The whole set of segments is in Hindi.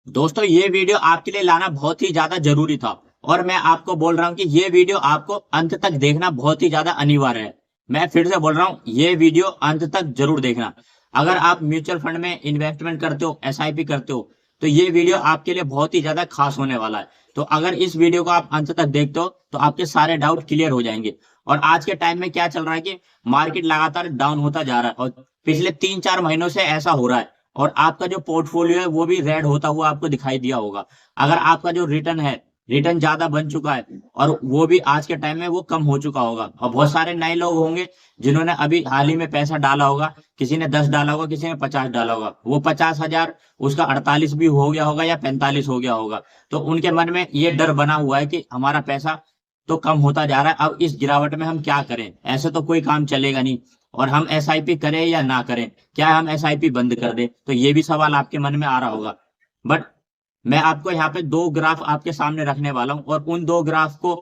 दोस्तों ये वीडियो आपके लिए लाना बहुत ही ज्यादा जरूरी था और मैं आपको बोल रहा हूँ कि ये वीडियो आपको अंत तक देखना बहुत ही ज्यादा अनिवार्य है। मैं फिर से बोल रहा हूँ, ये वीडियो अंत तक जरूर देखना। अगर आप म्यूचुअल फंड में इन्वेस्टमेंट करते हो, एसआईपी करते हो, तो ये वीडियो आपके लिए बहुत ही ज्यादा खास होने वाला है। तो अगर इस वीडियो को आप अंत तक देखते हो तो आपके सारे डाउट क्लियर हो जाएंगे। और आज के टाइम में क्या चल रहा है कि मार्केट लगातार डाउन होता जा रहा है और पिछले 3-4 महीनों से ऐसा हो रहा है। और आपका जो पोर्टफोलियो है वो भी रेड होता हुआ आपको दिखाई दिया होगा। अगर आपका जो रिटर्न है, रिटर्न ज्यादा बन चुका है और वो भी आज के टाइम में वो कम हो चुका होगा। और बहुत सारे नए लोग होंगे जिन्होंने अभी हाल ही में पैसा डाला होगा। किसी ने 10 डाला होगा, किसी ने 50 डाला होगा। वो 50,000 उसका 48 भी हो गया होगा या 45 हो गया होगा। तो उनके मन में ये डर बना हुआ है कि हमारा पैसा तो कम होता जा रहा है, अब इस गिरावट में हम क्या करें, ऐसे तो कोई काम चलेगा नहीं। और हम एसआईपी करें या ना करें, क्या हम एसआईपी बंद कर दें, तो ये भी सवाल आपके मन में आ रहा होगा। बट मैं आपको यहाँ पे दो ग्राफ आपके सामने रखने वाला हूँ और उन दो ग्राफ को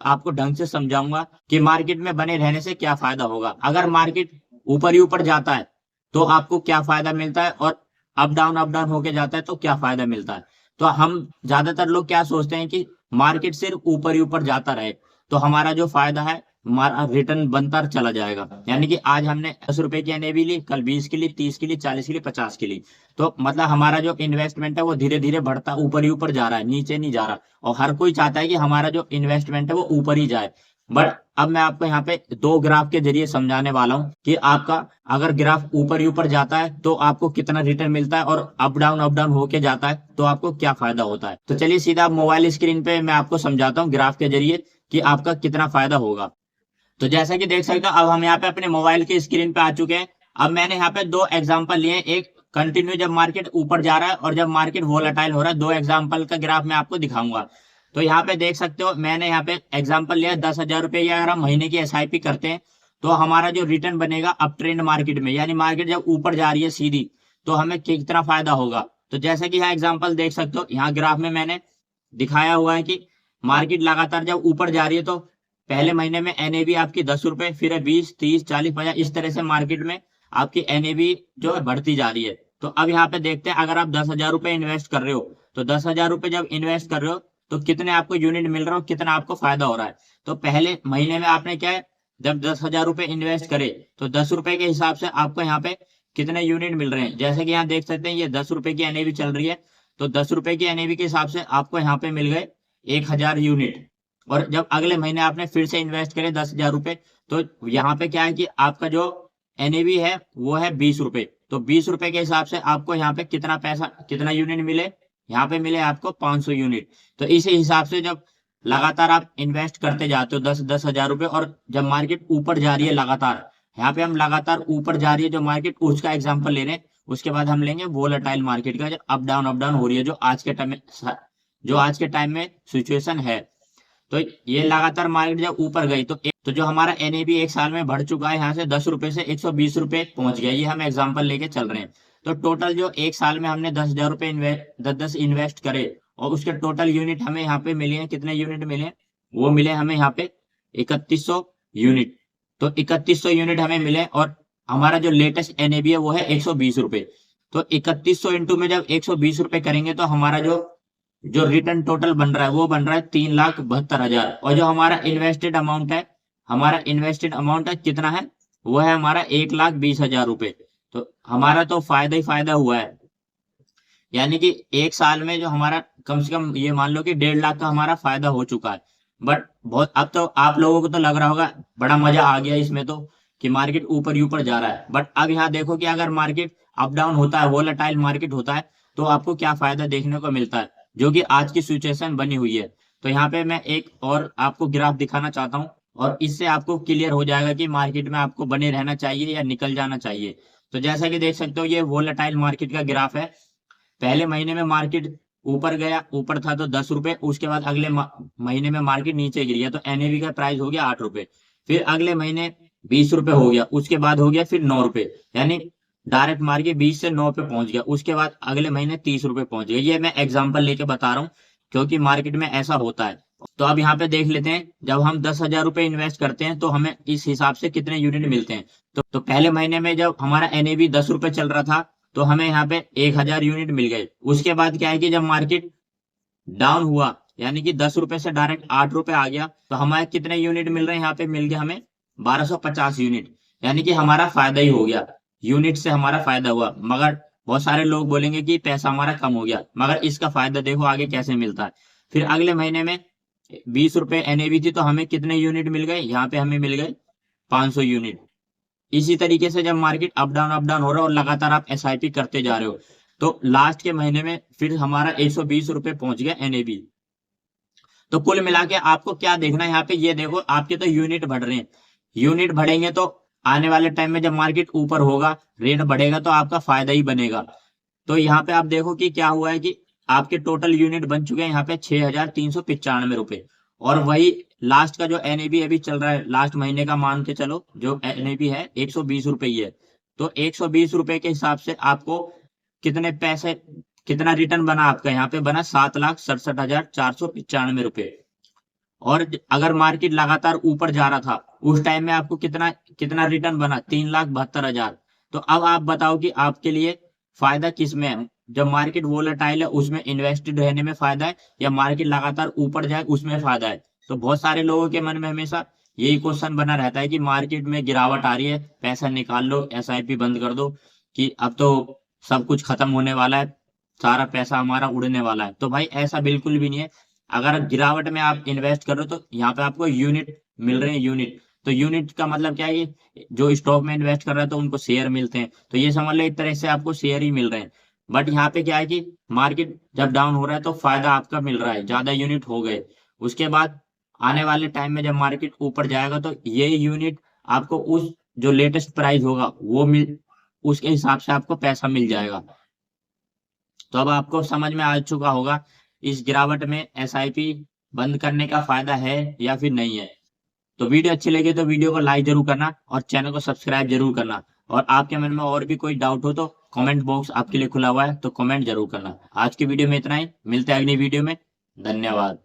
आपको ढंग से समझाऊंगा कि मार्केट में बने रहने से क्या फायदा होगा। अगर मार्केट ऊपर ही ऊपर जाता है तो आपको क्या फायदा मिलता है, और अप डाउन होके जाता है तो क्या फायदा मिलता है। तो हम ज्यादातर लोग क्या सोचते हैं कि मार्केट सिर्फ ऊपर ही ऊपर जाता रहे तो हमारा जो फायदा है, हमारा रिटर्न बनता चला जाएगा। यानी कि आज हमने 10 रुपए की एनएवी ली, कल 20 की ली, 30 की ली, 40 की ली, 50 की ली। तो मतलब हमारा जो इन्वेस्टमेंट है वो धीरे धीरे बढ़ता ऊपर ही ऊपर जा रहा है, नीचे नहीं जा रहा। और हर कोई चाहता है कि हमारा जो इन्वेस्टमेंट है वो ऊपर ही जाए। बट अब मैं आपको यहाँ पे दो ग्राफ के जरिए समझाने वाला हूँ कि आपका अगर ग्राफ ऊपर ही ऊपर जाता है तो आपको कितना रिटर्न मिलता है, और अप डाउन होके जाता है तो आपको क्या फायदा होता है। तो चलिए सीधा मोबाइल स्क्रीन पे मैं आपको समझाता हूँ ग्राफ के जरिए कि आपका कितना फायदा होगा। तो जैसा कि देख सकते हो, अब हम यहाँ पे अपने मोबाइल की स्क्रीन पे आ चुके हैं। अब मैंने यहाँ पे दो एग्जांपल लिए हैं, एक कंटिन्यू जब मार्केट ऊपर जा रहा है और जब मार्केट वोलेटाइल हो रहा है। दो एग्जांपल का ग्राफ मैं आपको दिखाऊंगा। तो यहाँ पे देख सकते हो, मैंने यहाँ पे एग्जांपल लिया 10,000 रुपए की। अगर हम महीने की एसआईपी करते हैं तो हमारा जो रिटर्न बनेगा अप ट्रेंड मार्केट में, यानी मार्केट जब ऊपर जा रही है सीधी, तो हमें कितना फायदा होगा। तो जैसे कि यहाँ एग्जाम्पल देख सकते हो, यहाँ ग्राफ में मैंने दिखाया हुआ है कि मार्केट लगातार जब ऊपर जा रही है तो पहले महीने में एनएवी आपकी 10 रुपए, फिर है 20, 30, 40, 50, इस तरह से मार्केट में आपकी एनएवी जो है बढ़ती जा रही है। तो अब यहाँ पे देखते हैं, अगर आप 10,000 रुपए इन्वेस्ट कर रहे हो तो 10,000 रुपए जब इन्वेस्ट कर रहे हो तो कितने आपको यूनिट मिल रहा हो, कितना आपको फायदा हो रहा है। तो पहले महीने में आपने क्या है, जब 10,000 रुपए इन्वेस्ट करे तो 10 रुपए के हिसाब से आपको यहाँ पे कितने यूनिट मिल रहे हैं। जैसे कि यहाँ देख सकते हैं, ये 10 रुपए की एनएवी चल रही है। तो 10 रुपए की एनएवी के हिसाब से आपको यहाँ पे मिल गए 1,000 यूनिट। और जब अगले महीने आपने फिर से इन्वेस्ट करे 10,000 रुपए, तो यहाँ पे क्या है कि आपका जो एनएवी है वो है 20 रुपए। तो 20 रुपए के हिसाब से आपको यहाँ पे कितना पैसा, कितना यूनिट मिले, यहाँ पे मिले आपको 500 यूनिट। तो इसी हिसाब से जब लगातार आप इन्वेस्ट करते जाते हो 10,000 रुपए, और जब मार्केट ऊपर जा रही है लगातार, यहाँ पे हम लगातार ऊपर जा रही है जो मार्केट, उसका एग्जाम्पल ले रहे हैं। उसके बाद हम लेंगे वोलेटाइल मार्केट का, जो अप डाउन हो रही है, जो आज के टाइम में सिचुएशन है। तो ये लगातार मार्केट जब ऊपर गई तो जो हमारा एनएबी एक साल में बढ़ चुका है, यहाँ से 10 रुपए से 120 रुपए पहुंच गया। ये हम एग्जांपल लेके चल रहे हैं। तो टोटल जो एक साल में हमने 10,000 रुपए दस दस इन्वेस्ट करे, और उसके टोटल यूनिट हमें यहाँ पे मिले हैं, कितने यूनिट मिले हैं, वो मिले हमें यहाँ पे 3,100 यूनिट। तो 3,100 यूनिट हमें मिले, और हमारा जो लेटेस्ट एनएबी है वो है 120 रुपए। तो 3,100 इंटू में जब 120 रुपए करेंगे तो हमारा जो जो रिटर्न टोटल बन रहा है वो बन रहा है 3,72,000। और जो हमारा इन्वेस्टेड अमाउंट है, कितना है, वो है हमारा 1,20,000 रुपए। तो हमारा तो फायदा ही फायदा हुआ है। यानी कि एक साल में जो हमारा कम से कम ये मान लो कि 1.5 लाख का हमारा फायदा हो चुका है। बट बहुत, अब तो आप लोगों को तो लग रहा होगा बड़ा मजा आ गया इसमें तो, कि मार्केट ऊपर ही ऊपर जा रहा है। बट अब यहाँ देखो कि अगर मार्केट अप डाउन होता है, वोलेटाइल मार्केट होता है, तो आपको क्या फायदा देखने को मिलता है, जो कि आज की सिचुएशन बनी हुई है। तो यहाँ पे मैं एक और आपको ग्राफ दिखाना चाहता हूँ, और इससे आपको क्लियर हो जाएगा कि मार्केट में आपको बने रहना चाहिए या निकल जाना चाहिए। तो जैसा कि देख सकते हो, ये वोलेटाइल मार्केट का ग्राफ है। पहले महीने में मार्केट ऊपर गया, ऊपर था तो 10 रुपए, उसके बाद अगले महीने में मार्केट नीचे गिर गया तो एनएवी का प्राइस हो गया 8 रुपए। फिर अगले महीने 20 रुपए हो गया, उसके बाद हो गया फिर 9 रुपए। यानी डायरेक्ट मार्केट 20 से 9 पे पहुंच गया। उसके बाद अगले महीने 30 रुपए पहुंच गया। ये मैं एग्जाम्पल लेके बता रहा हूँ, क्योंकि मार्केट में ऐसा होता है। तो अब यहाँ पे देख लेते हैं, जब हम 10,000 रुपए इन्वेस्ट करते हैं तो हमें इस हिसाब से कितने यूनिट मिलते हैं। तो पहले महीने में जब हमारा एनएवी 10 रुपए चल रहा था, तो हमें यहाँ पे 1000 यूनिट मिल गए। उसके बाद क्या है कि जब मार्केट डाउन हुआ, यानी कि 10 रुपए से डायरेक्ट 8 रुपए आ गया, तो हमारे कितने यूनिट मिल रहे हैं, यहाँ पे मिल गया हमें 1250 यूनिट। यानी कि हमारा फायदा ही हो गया, यूनिट से हमारा फायदा हुआ। मगर बहुत सारे लोग बोलेंगे कि पैसा हमारा कम हो गया, मगर इसका फायदा देखो आगे कैसे मिलता है। फिर अगले महीने में 20 रुपए एनएवी थी, तो हमें कितने यूनिट मिल गए, यहाँ पे हमें मिल गए 500 यूनिट। इसी तरीके से जब मार्केट अप डाउन हो रहा है और लगातार आप एसआईपी करते जा रहे हो, तो लास्ट के महीने में फिर हमारा 120 रुपए पहुंच गया एनएबी। तो कुल मिला के आपको क्या देखना है यहाँ पे, ये देखो आपके तो यूनिट बढ़ रहे हैं, यूनिट बढ़ेंगे तो आने वाले टाइम में जब मार्केट ऊपर होगा, रेट बढ़ेगा, तो आपका फायदा ही बनेगा। तो यहाँ पे आप देखो कि क्या हुआ है कि आपके टोटल यूनिट बन चुके हैं यहाँ पे 6395 रुपए। और वही लास्ट का जो एनएबी अभी चल रहा है, लास्ट महीने का मान के चलो, जो एनएबी है 120 रुपए ही है। तो 120 रुपए के हिसाब से आपको कितने पैसे, कितना रिटर्न बना आपका, यहाँ पे बना 7,67,495 रुपए। और अगर मार्केट लगातार ऊपर जा रहा था, उस टाइम में आपको कितना कितना रिटर्न बना, 3,72,000। तो अब आप बताओ कि आपके लिए फायदा किस में है, जब मार्केट वोलेटाइल है उसमें इन्वेस्टेड रहने में फायदा है, या मार्केट लगातार ऊपर जाए उसमें फायदा है। तो बहुत सारे लोगों के मन में हमेशा यही क्वेश्चन बना रहता है कि मार्केट में गिरावट आ रही है, पैसा निकाल लो, एसआईपी बंद कर दो, कि अब तो सब कुछ खत्म होने वाला है, सारा पैसा हमारा उड़ने वाला है। तो भाई ऐसा बिल्कुल भी नहीं है। अगर गिरावट में आप इन्वेस्ट कर रहे हो, तो यहाँ पे आपको यूनिट मिल रहे हैं, यूनिट। तो यूनिट का मतलब क्या है कि जो स्टॉक में इन्वेस्ट कर रहा है तो उनको शेयर मिलते हैं, तो ये समझ लो एक तरह से आपको शेयर ही मिल रहे हैं। बट यहाँ पे क्या है कि मार्केट जब डाउन हो रहा है तो फायदा आपका मिल रहा है, ज्यादा यूनिट हो गए। उसके बाद आने वाले टाइम में जब मार्केट ऊपर जाएगा, तो ये यूनिट आपको उस जो लेटेस्ट प्राइस होगा वो मिल, उसके हिसाब से आपको पैसा मिल जाएगा। तो अब आपको समझ में आ चुका होगा इस गिरावट में एसआईपी बंद करने का फायदा है या फिर नहीं है। तो वीडियो अच्छी लगी तो वीडियो को लाइक जरूर करना और चैनल को सब्सक्राइब जरूर करना। और आपके मन में और भी कोई डाउट हो तो कमेंट बॉक्स आपके लिए खुला हुआ है, तो कमेंट जरूर करना। आज की वीडियो में इतना ही, मिलते हैं अगली वीडियो में। धन्यवाद।